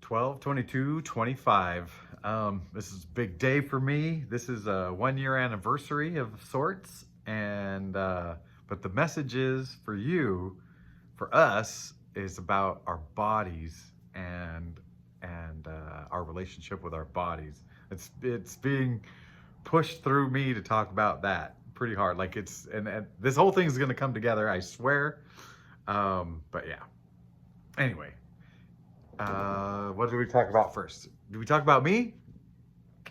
12/22/25. This is a big day for me. This is a 1 year anniversary of sorts, and but the message is for you, for us, is about our bodies and our relationship with our bodies. It's being pushed through me to talk about that pretty hard. Like and this whole thing is going to come together, I swear. But yeah. Anyway, what do we talk about first? Do we talk about me,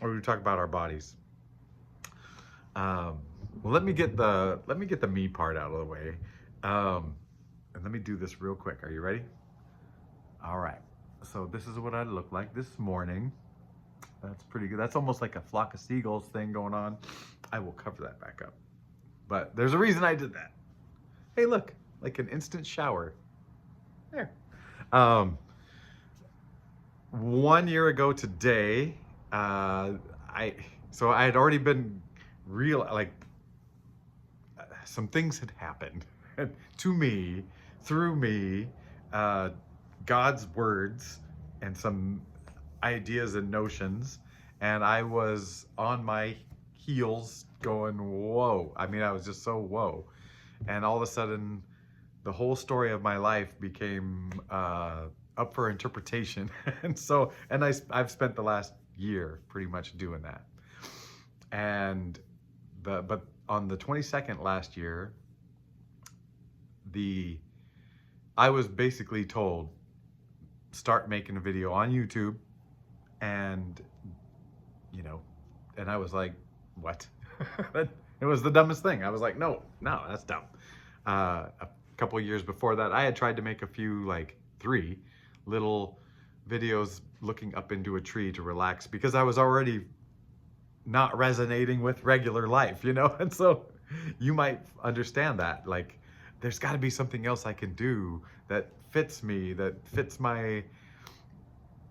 or do we talk about our bodies? Well, let me get the me part out of the way, and let me do this real quick. Are you ready? All right. So this is what I look like this morning. That's pretty good. That's almost like a flock of seagulls thing going on. I will cover that back up. But there's a reason I did that. Hey, look, like an instant shower. There. Um, 1 year ago today, I had already been real like some things had happened to me through me, uh, God's words and some ideas and notions, and I was on my heels going whoa. I mean, I was just so whoa, and all of a sudden the whole story of my life became up for interpretation. I've spent the last year pretty much doing that. And but on the 22nd last year, I was basically told, start making a video on YouTube, and you know, and I was like, what? It was the dumbest thing. I was like, no, that's dumb. A couple of years before that, I had tried to make a few, like 3 little videos looking up into a tree to relax, because I was already not resonating with regular life, and so you might understand that, like, there's got to be something else I can do that fits me, that fits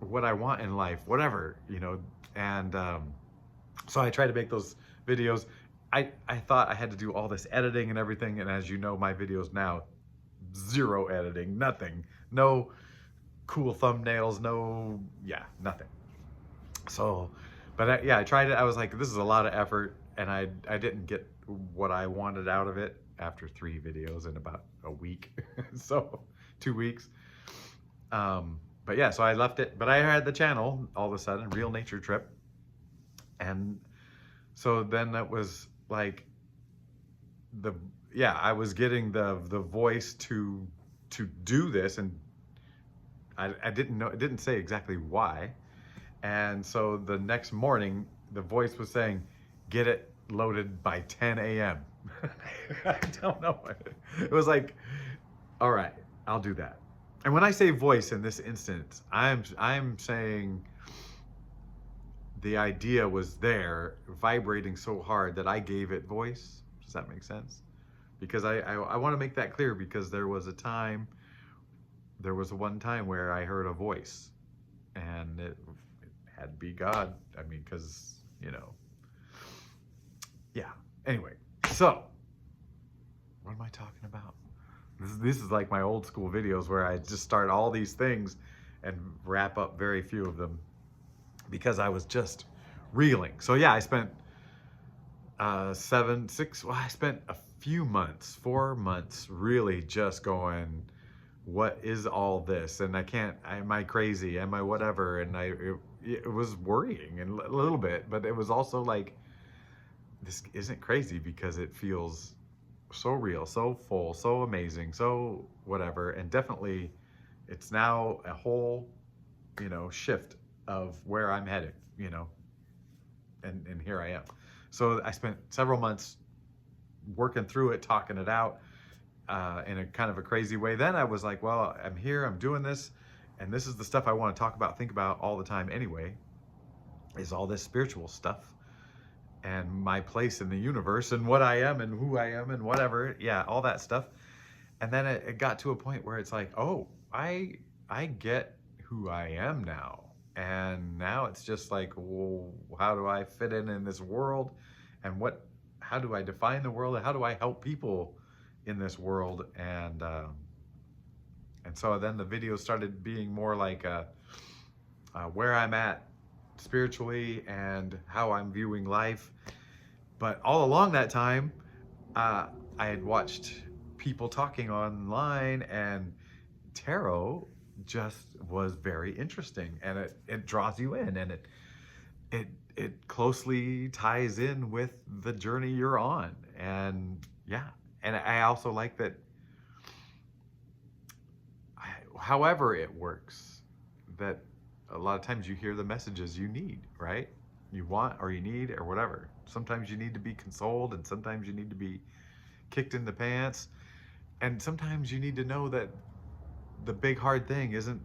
what I want in life, whatever, and so I tried to make those videos. I thought I had to do all this editing and everything, and as you know, my videos now, 0 editing, nothing, no cool thumbnails, nothing. So, but I tried it. I was like, this is a lot of effort, and I didn't get what I wanted out of it after 3 videos in about a week. So 2 weeks. But yeah, so I left it, but I had the channel all of a sudden, Real Nature Trip. And so then that was like I was getting the voice to do this, and I didn't know, it didn't say exactly why. And so the next morning, the voice was saying, get it loaded by 10 a.m. I don't know. It was like, all right, I'll do that. And when I say voice in this instance, I'm saying the idea was there, vibrating so hard that I gave it voice. Does that make sense? Because I want to make that clear, because there was one time where I heard a voice, and it had to be God. I mean, because, yeah. Anyway, so what am I talking about? This is like my old school videos where I just start all these things and wrap up very few of them, because I was just reeling. So yeah, I spent I spent a few months, 4 months, really just going, what is all this? And am I crazy? Am I whatever? And it was worrying and a little bit, but it was also like, this isn't crazy, because it feels so real, so full, so amazing, so whatever. And definitely it's now a whole, shift of where I'm headed, and here I am. So I spent several months working through it, talking it out, in a kind of a crazy way. Then I was like, well, I'm here, I'm doing this, and this is the stuff I want to talk about, think about all the time anyway, is all this spiritual stuff and my place in the universe and what I am and who I am and whatever. Yeah, all that stuff. And then it got to a point where it's like, oh, I get who I am now. And now it's just like, well, how do I fit in this world? And how do I define the world? And how do I help people in this world? And so then the videos started being more like where I'm at spiritually and how I'm viewing life. But all along that time, I had watched people talking online, and tarot just was very interesting, and it draws you in, and it it closely ties in with the journey you're on. And yeah, and I also like that however it works, that a lot of times you hear the messages you need, right? You want or you need or whatever. Sometimes you need to be consoled, and sometimes you need to be kicked in the pants, and sometimes you need to know that the big hard thing isn't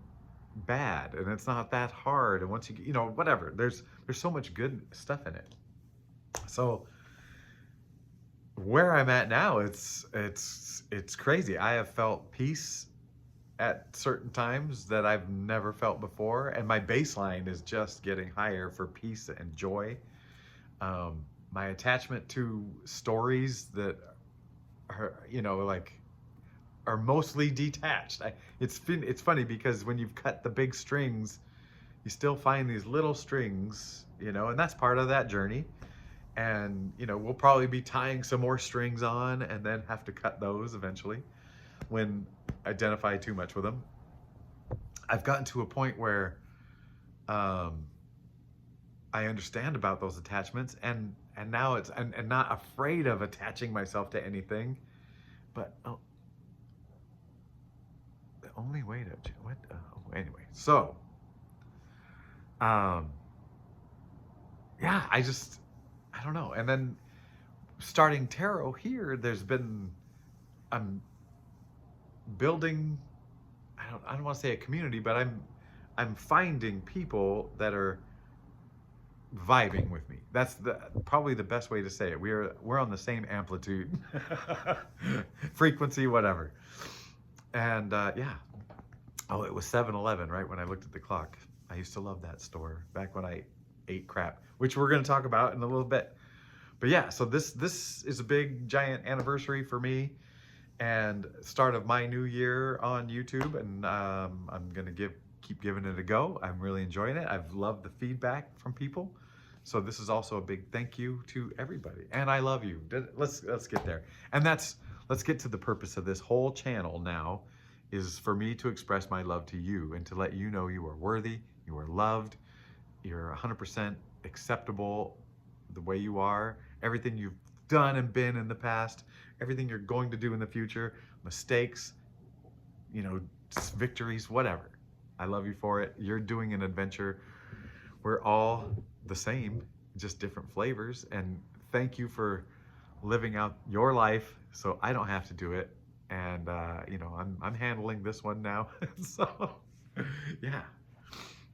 bad, and it's not that hard, and once you know, whatever, there's so much good stuff in it. So where I'm at now, it's crazy. I have felt peace at certain times that I've never felt before, and my baseline is just getting higher for peace and joy. My attachment to stories that are, you know, like, are mostly detached. It's funny because when you've cut the big strings, you still find these little strings, you know, and that's part of that journey. And, you know, we'll probably be tying some more strings on and then have to cut those eventually when identify too much with them. I've gotten to a point where I understand about those attachments, and now it's and not afraid of attaching myself to anything. But the only way to what anyway. So yeah, I don't know. And then starting tarot here, there's been, I'm building, I don't want to say a community, but I'm finding people that are vibing with me. That's probably the best way to say it. We're on the same amplitude, frequency, whatever. And yeah. Oh, it was 7-Eleven, right? When I looked at the clock. I used to love that store back when I ate crap, which we're going to talk about in a little bit. But yeah, so this is a big giant anniversary for me, and start of my new year on YouTube, and I'm gonna keep giving it a go. I'm really enjoying it. I've loved the feedback from people, so this is also a big thank you to everybody, and I love you. Let's get there, and let's get to the purpose of this whole channel now, is for me to express my love to you and to let you know you are worthy, you are loved, you're 100% acceptable the way you are, everything you've done and been in the past, everything you're going to do in the future, mistakes, you know, victories, whatever. I love you for it. You're doing an adventure. We're all the same, just different flavors. And thank you for living out your life so I don't have to do it. And you know, I'm handling this one now. So yeah.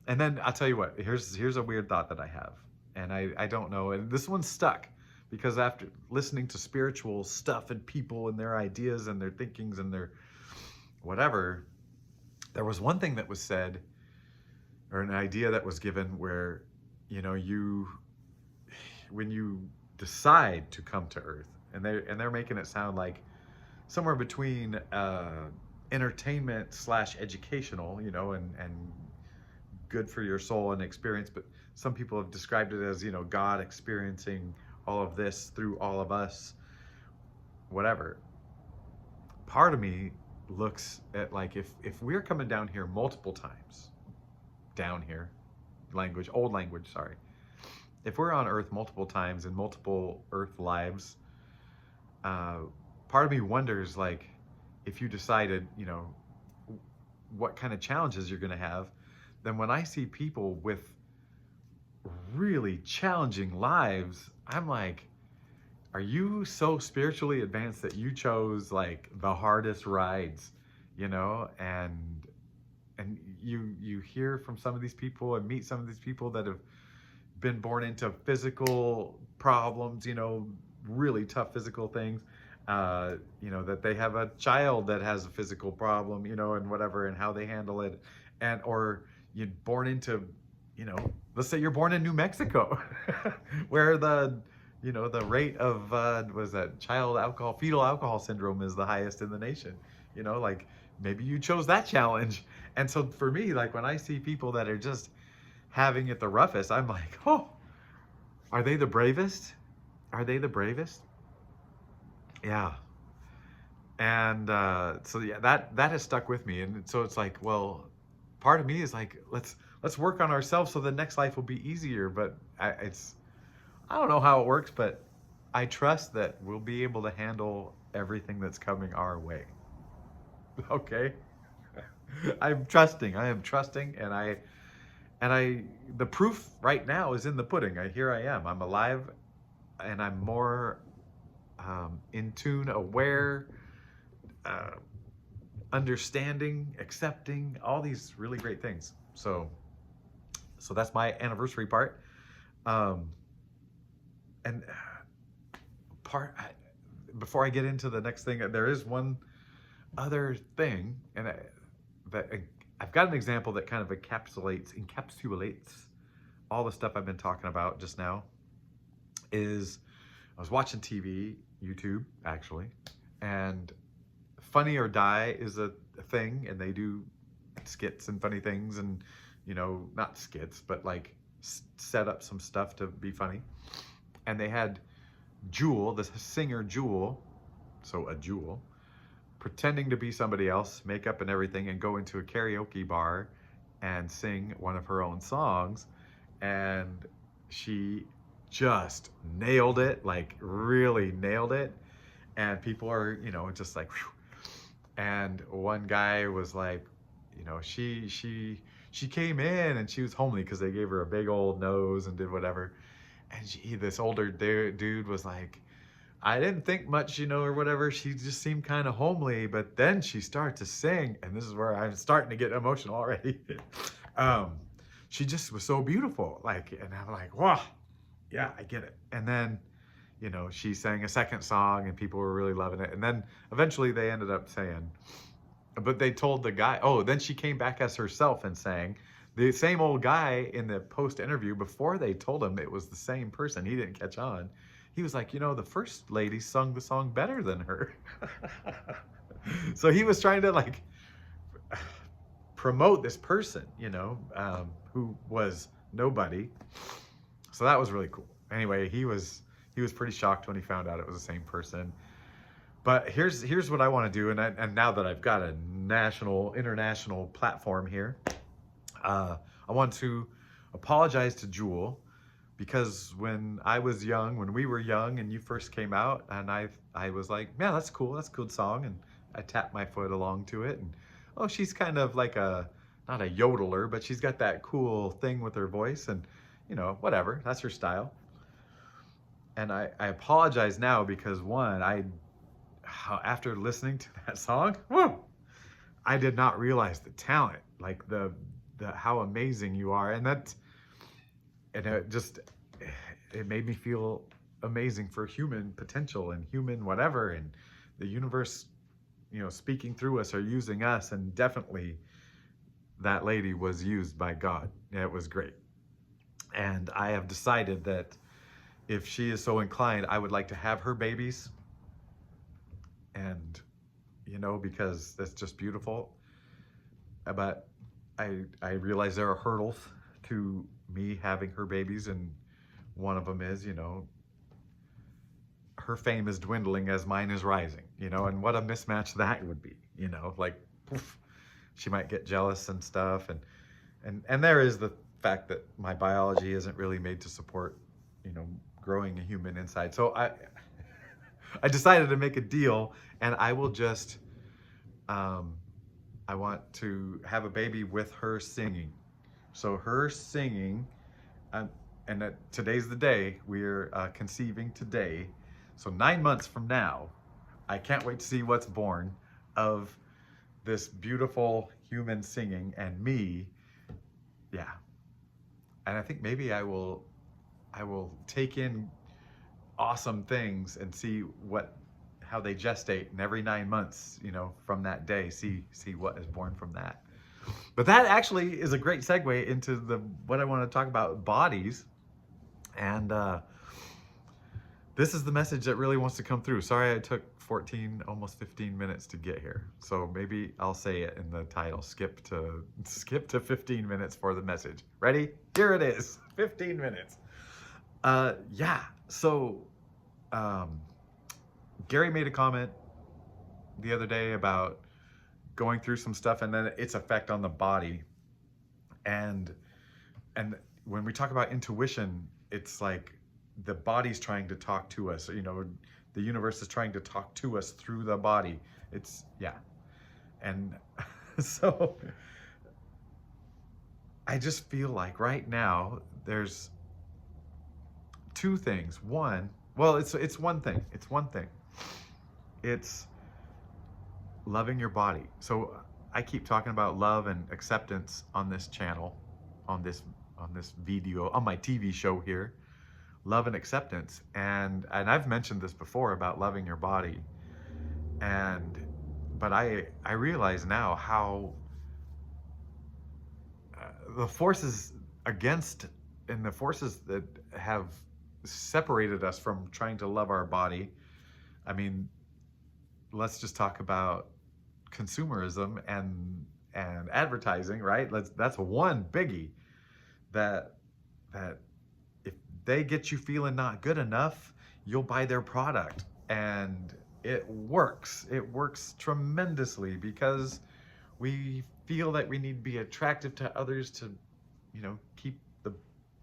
And then I'll tell you what, here's a weird thought that I have. And I don't know, and this one's stuck, because after listening to spiritual stuff and people and their ideas and their thinkings and their whatever, there was one thing that was said, or an idea that was given, where, you know, when you decide to come to Earth, and they're making it sound like somewhere between entertainment / educational, you know, and good for your soul and experience, but some people have described it as, you know, God experiencing all of this through all of us, whatever. Part of me looks at, like, if we're coming down here multiple times, down here, old language, sorry. If we're on Earth multiple times in multiple Earth lives, part of me wonders, like, if you decided, you know, what kind of challenges you're going to have, then when I see people with really challenging lives, I'm like, are you so spiritually advanced that you chose, like, the hardest rides, you know? And you hear from some of these people and meet some of these people that have been born into physical problems, you know, really tough physical things, you know, that they have a child that has a physical problem, you know, and whatever, and how they handle it. And or you're born into, you know, let's say you're born in New Mexico, where the, you know, the rate of was that fetal alcohol syndrome is the highest in the nation. You know, like, maybe you chose that challenge. And so for me, like, when I see people that are just having it the roughest, I'm like, oh, are they the bravest? Are they the bravest? Yeah. And so yeah, that has stuck with me. And so it's like, well, part of me is like, let's work on ourselves so the next life will be easier. But I don't know how it works, but I trust that we'll be able to handle everything that's coming our way. Okay. I am trusting, the proof right now is in the pudding. Here I am. I'm alive, and I'm more in tune, aware, uh, understanding, accepting, all these really great things. So that's my anniversary part. And before I get into the next thing, there is one other thing, and I've got an example that kind of encapsulates all the stuff I've been talking about just now. Is I was watching TV, YouTube actually, and Funny or Die is a thing, and they do skits and funny things, and not skits, but like set up some stuff to be funny. And they had Jewel, the singer Jewel, so a Jewel, pretending to be somebody else, makeup and everything, and go into a karaoke bar and sing one of her own songs. And she just nailed it, like really nailed it. And people are, just like, whew. And one guy was like, she came in and she was homely because they gave her a big old nose and did whatever. And this older dude was like, I didn't think much, or whatever. She just seemed kind of homely, but then she started to sing, and this is where I'm starting to get emotional already. She just was so beautiful, and I'm like, wow, yeah, I get it. And then, she sang a second song, and people were really loving it. And then eventually they ended up saying, but they told the guy, oh, then she came back as herself and sang. The same old guy in the post interview, before they told him it was the same person, he didn't catch on. He was like, the first lady sung the song better than her. So he was trying to promote this person, who was nobody. So that was really cool. Anyway, he was pretty shocked when he found out it was the same person. But here's what I want to do, and now that I've got a international platform here, I want to apologize to Jewel, because when we were young and you first came out, and I was like, yeah, that's cool, that's a good song, and I tapped my foot along to it, and oh, she's kind of like not a yodeler, but she's got that cool thing with her voice, and whatever, that's her style. And I apologize now because after listening to that song, whoa, I did not realize the talent, like the how amazing you are, and it made me feel amazing for human potential and human whatever, and the universe, speaking through us or using us. And definitely that lady was used by God. It was great. And I have decided that if she is so inclined, I would like to have her babies. And, because that's just beautiful. But I realize there are hurdles to me having her babies, and one of them is, her fame is dwindling as mine is rising, and what a mismatch that would be, poof, she might get jealous and stuff, and there is the fact that my biology isn't really made to support, growing a human inside. So I decided to make a deal, and I will just, I want to have a baby with her singing. So her singing, and today's the day, we're conceiving today. So 9 months from now, I can't wait to see what's born of this beautiful human singing and me. Yeah. And I think maybe I will take in awesome things and see how they gestate, and every 9 months, from that day, see what is born from that. But that actually is a great segue into what I want to talk about, bodies. And this is the message that really wants to come through. Sorry I took 14, almost 15 minutes to get here. So maybe I'll say it in the title, skip to 15 minutes for the message. Ready? Here it is, 15 minutes. Yeah, so Gary made a comment the other day about going through some stuff and then its effect on the body. And when we talk about intuition, it's like the body's trying to talk to us, you know, the universe is trying to talk to us through the body. It's, yeah. And so I just feel like right now there's two things. One, well, it's one thing. It's one thing. It's loving your body. So I keep talking about love and acceptance on this channel, on this video, on my TV show here. Love and acceptance, and I've mentioned this before about loving your body, but I realize now how the forces against and the forces that have separated us from trying to love our body. I mean, let's just talk about consumerism and advertising, right? That's one biggie that if they get you feeling not good enough, you'll buy their product. And it works. It works tremendously because we feel that we need to be attractive to others to, you know, keep the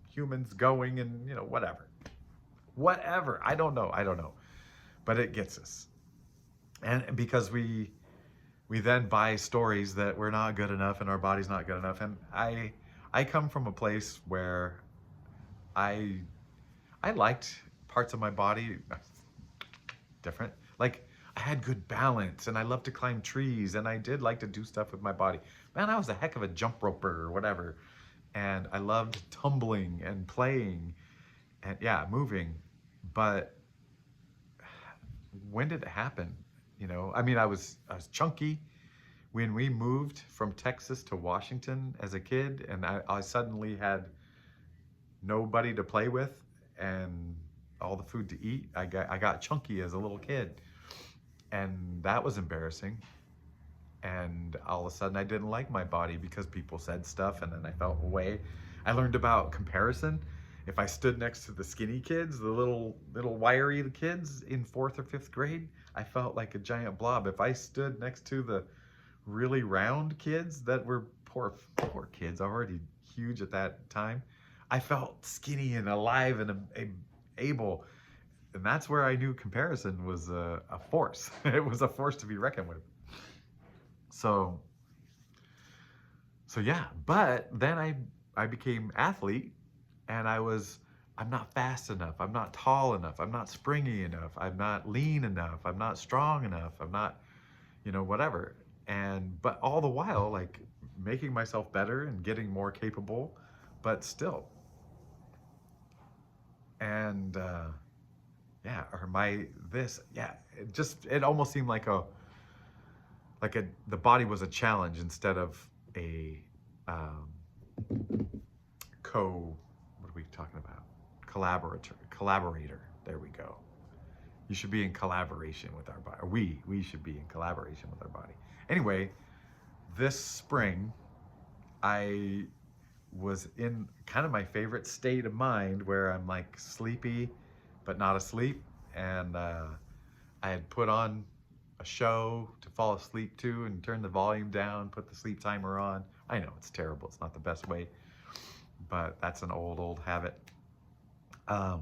humans going and, you know, whatever. I don't know. But it gets us. And because we then buy stories that we're not good enough and our body's not good enough. And I come from a place where I liked parts of my body different. Like I had good balance and I loved to climb trees and I did like to do stuff with my body. Man, I was a heck of a jump roper or whatever. And I loved tumbling and playing and yeah, moving. But when did it happen? You know, I mean, I was chunky when we moved from Texas to Washington as a kid, and I suddenly had nobody to play with and all the food to eat. I got chunky as a little kid, and that was embarrassing. And all of a sudden I didn't like my body because people said stuff, and then I felt away. I learned about comparison. If I stood next to the skinny kids, the little wiry kids in 4th or 5th grade, I felt like a giant blob. If I stood next to the really round kids that were poor kids, already huge at that time, I felt skinny and alive and able. And that's where I knew comparison was a force. It was a force to be reckoned with. So yeah, but then I became athlete, and I'm not fast enough, I'm not tall enough, I'm not springy enough, I'm not lean enough, I'm not strong enough, I'm not, you know, whatever. But all the while, like, making myself better and getting more capable, but still. And yeah, or it almost seemed like the body was a challenge instead of a what are we talking about? Collaborator. There we go. You should be in collaboration with our body. We should be in collaboration with our body. Anyway, this spring, I was in kind of my favorite state of mind where I'm like sleepy, but not asleep. And I had put on a show to fall asleep to and turn the volume down, put the sleep timer on. I know it's terrible. It's not the best way, but that's an old habit. Man,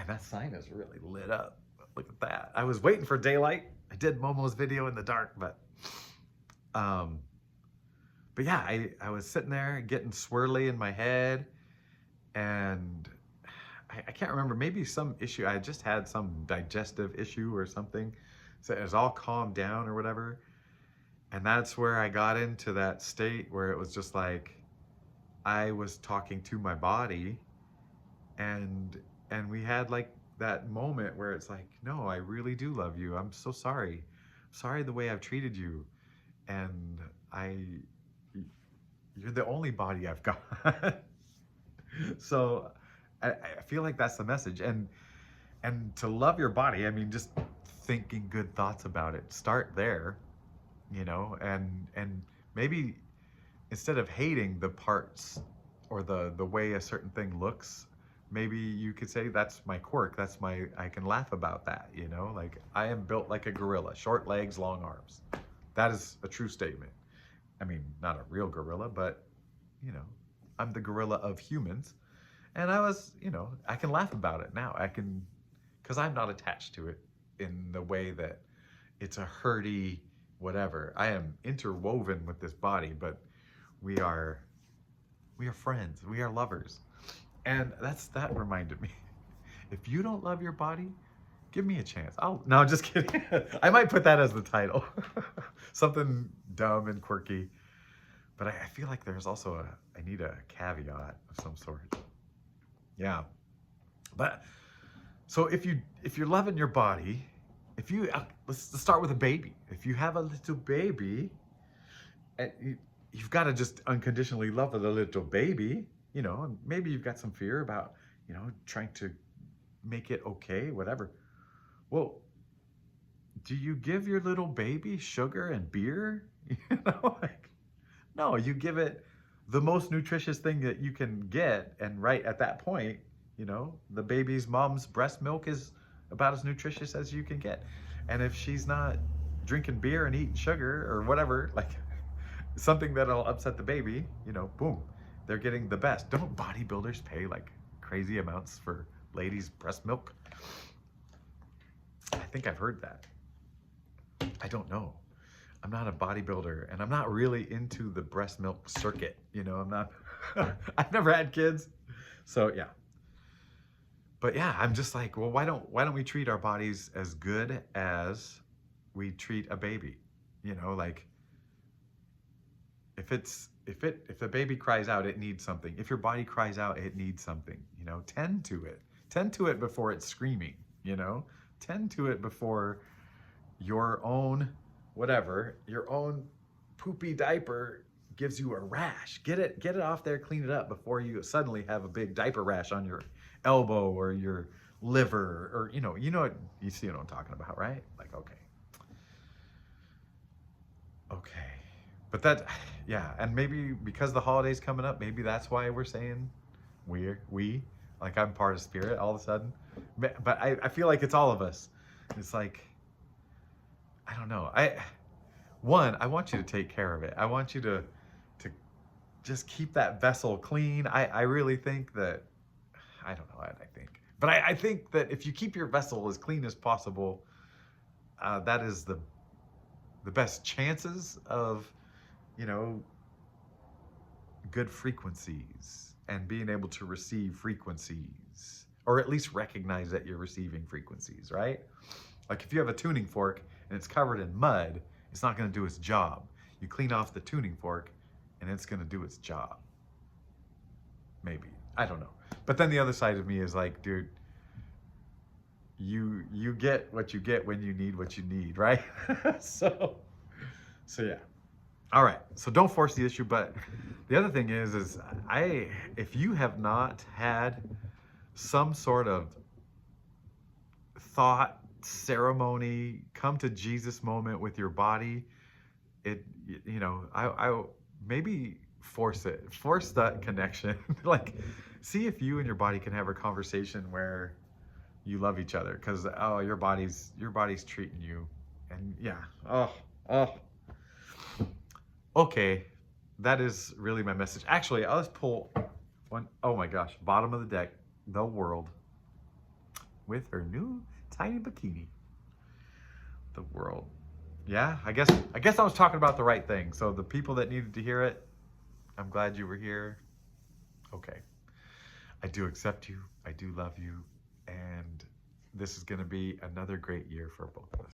that sign is really lit up. Look at that. I was waiting for daylight. I did Momo's video in the dark, but yeah, I was sitting there getting swirly in my head, and I can't remember, maybe some issue. I just had some digestive issue or something. So it was all calmed down or whatever. And that's where I got into that state where it was just like, I was talking to my body, and we had like that moment where it's like, no, I really do love you. I'm so sorry. Sorry the way I've treated you. And you're the only body I've got. So I feel like that's the message. And And to love your body, I mean, just thinking good thoughts about it. Start there, you know, and maybe instead of hating the parts or the way a certain thing looks, maybe you could say that's my quirk. That's my, I can laugh about that, you know, like I am built like a gorilla, short legs, long arms. That is a true statement. I mean, not a real gorilla, but you know, I'm the gorilla of humans. And I was, you know, I can laugh about it now. I can, because I'm not attached to it in the way that it's a herdy whatever. I am interwoven with this body, but we are friends. We are lovers. And that reminded me. If you don't love your body, give me a chance. No, just kidding. I might put that as the title. Something dumb and quirky. But I feel like there's also I need a caveat of some sort. Yeah. But so if you're loving your body, if you let's start with a baby. If you have a little baby, and you've got to just unconditionally love the little baby, you know, and maybe you've got some fear about, you know, trying to make it okay, whatever. Well, do you give your little baby sugar and beer? You know, like, no, you give it the most nutritious thing that you can get. And right at that point, you know, the baby's mom's breast milk is about as nutritious as you can get. And if she's not drinking beer and eating sugar or whatever, like something that'll upset the baby, you know, boom, they're getting the best. Don't bodybuilders pay like crazy amounts for ladies' breast milk? I think I've heard that. I don't know. I'm not a bodybuilder and I'm not really into the breast milk circuit. You know, I'm not, I've never had kids. So yeah. But yeah, I'm just like, well, why don't we treat our bodies as good as we treat a baby? You know, like if the baby cries out, it needs something. If your body cries out, it needs something, you know, tend to it. Tend to it before it's screaming, you know, tend to it before your own, whatever, your own poopy diaper gives you a rash. Get it off there, clean it up before you suddenly have a big diaper rash on your elbow or your liver, or you know what, you see what I'm talking about, right? Like, okay. But that, yeah, and maybe because the holiday's coming up, maybe that's why we're saying we, like I'm part of spirit all of a sudden. But I feel like it's all of us. It's like, I don't know. I want you to take care of it. I want you to just keep that vessel clean. I really think that, I don't know what I think, but I think that if you keep your vessel as clean as possible, that is the best chances of, you know, good frequencies and being able to receive frequencies, or at least recognize that you're receiving frequencies, right? Like if you have a tuning fork and it's covered in mud, it's not going to do its job. You clean off the tuning fork and it's going to do its job. Maybe. I don't know. But then the other side of me is like, dude, you get what you get when you need what you need, right? so yeah. All right. So don't force the issue. But the other thing is if you have not had some sort of thought, ceremony, come to Jesus moment with your body, you know, I maybe force that connection. Like, see if you and your body can have a conversation where you love each other, because your body's treating you, and yeah, okay, that is really my message. Actually, I'll just pull one. Oh my gosh, bottom of the deck, the world with her new tiny bikini. The world. Yeah, I guess I was talking about the right thing. So the people that needed to hear it, I'm glad you were here. Okay. I do accept you. I do love you. And this is going to be another great year for both of us.